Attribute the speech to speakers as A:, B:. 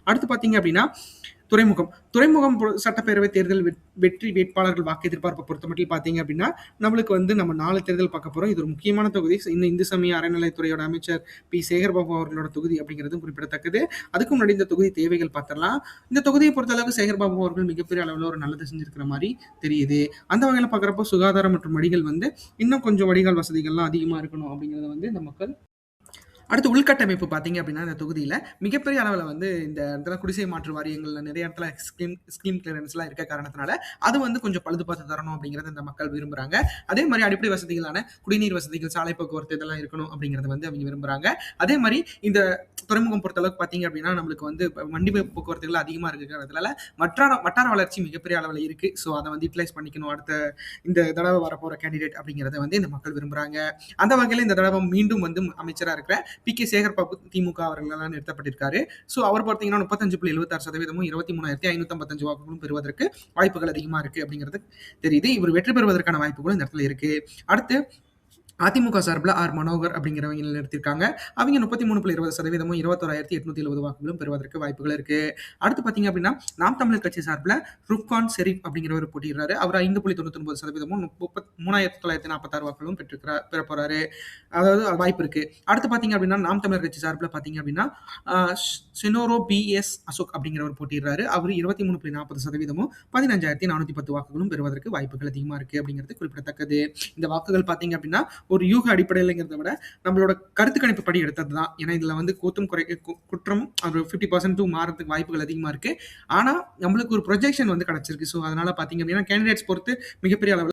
A: அடுத்து பார்த்தீங்க அப்படின்னா, துறைமுகம். துறைமுகம் சட்டப்பேரவை தேர்தல் வெற்றி வேட்பாளர்கள் வாக்கு எதிர்பார்ப்பை பொறுத்தமட்டில் பார்த்தீங்க அப்படின்னா, நம்மளுக்கு வந்து நம்ம 4 தேர்தல் பார்க்க போறோம். இது ஒரு முக்கியமான தொகுதி. இந்த இந்து சமய அறநிலையத்துறையோட அமைச்சர் பி. சேகர்பாபு அவர்களோட தொகுதி அப்படிங்கிறதும் குறிப்பிடத்தக்கது. அதுக்கு முன்னாடி இந்த தொகுதி தேவைகள் பார்த்துடலாம். இந்த தொகுதியை பொறுத்தளவுக்கு சேகர்பாபு அவர்கள் மிகப்பெரிய அளவுல ஒரு நல்லது செஞ்சிருக்கிற மாரி தெரியுது. அந்த வகையில பார்க்குறப்போ சுகாதாரம் மற்றும் வடிகள் வந்து இன்னும் கொஞ்சம் வடிகால் வசதிகள்லாம் அதிகமா இருக்கணும் அப்படிங்கிறத வந்து இந்த மக்கள். அடுத்து உள்கட்டமைப்பு பார்த்தீங்க அப்படின்னா, இந்த தொகுதியில மிகப்பெரிய அளவுல வந்து இந்த இடத்துல குடிசை மாற்று வாரியங்கள்ல நிறைய இடத்துல ஸ்கீம் கிளியரன்ஸ்லாம் இருக்க காரணத்தினால, அது வந்து கொஞ்சம் பழுது பார்த்து தரணும் அப்படிங்கிறத இந்த மக்கள் விரும்புறாங்க. அதே மாரி அடிப்படை வசதிகளான குடிநீர் வசதிகள், சாலை போக்குவரத்து இதெல்லாம் இருக்கணும் அப்படிங்கிறத வந்து அவங்க விரும்புறாங்க. அதே மாரி இந்த துறைமுகம் பொறுத்தளவுக்கு பார்த்தீங்க அப்படின்னா, நம்மளுக்கு வந்து வண்டி போக்குவரத்துகள் அதிகமா இருக்க காரணத்தினால, வட்டார வளர்ச்சி மிகப்பெரிய அளவுல இருக்கு. ஸோ அத வந்து யூட்டிலைஸ் பண்ணிக்கணும். அடுத்த இந்த தடவ வரப்போற கேண்டிடேட் அப்படிங்கிறத வந்து இந்த மக்கள் விரும்புறாங்க. அந்த வகையில இந்த தடவ மீண்டும் வந்து அமைச்சரா இருக்கிற பி.கே. சேகர்பாபு திமுக அவர்களால் நிறுத்தப்பட்டிருக்காரு. ஸோ அவர் பார்த்தீங்கன்னா 35.76% 23,555 வாக்குகளும் பெறுவதற்கு வாய்ப்புகள் அதிகமா இருக்கு அப்படிங்கிறது தெரியுது. இவர் வெற்றி பெறுவதற்கான வாய்ப்புகளும் இந்த இடத்துல இருக்கு. அடுத்து அதிமுக சார்பில் ஆர் மனோகர் அப்படிங்கிறவங்க நிறுத்திருக்காங்க. அவங்க 33.20% 21,870 வாக்குகளும் பெறுவதற்கு வாய்ப்புகள் இருக்கு. அடுத்து பார்த்தீங்க அப்படின்னா, நாம் தமிழர் கட்சி சார்பில் ருப்கான் ஷெரீப் அப்படிங்கிறவர் போட்டியிடுறாரு. அவர் 5.99% 3,946 வாக்குகளும் பெற போறாரு. அதாவது வாய்ப்பு இருக்கு. அடுத்து பார்த்தீங்க அப்படின்னா, நாம் தமிழர் கட்சி சார்பில் பார்த்தீங்க அப்படின்னா, செனோரோ பி.எஸ். அசோக் அப்படிங்கிறவர் போட்டியிடுறாரு. அவர் 23.40% 15,410 வாக்குகளும் பெறுவதற்கு வாய்ப்புகள் அதிகமா இருக்கு அப்படிங்கிறது குறிப்பிடத்தக்கது. இந்த வாக்குகள் பார்த்தீங்க அப்படின்னா, ஒரு யூக அடிப்படையிலங்கிறத விட நம்மளோட கருத்து கணிப்பு படி எடுத்தது தான். ஏன்னா இதுல வந்து குற்றம் ஒரு 50% மாறதுக்கு வாய்ப்புகள் அதிகமா இருக்கு. ஆனா நம்மளுக்கு ஒரு ப்ரொஜெக்ஷன் வந்து கிடைச்சிருக்கு. ஸோ அதனால பார்த்தீங்க அப்படின்னா கேண்டிடேட்ஸ் பொறுத்து மிகப்பெரிய அளவில்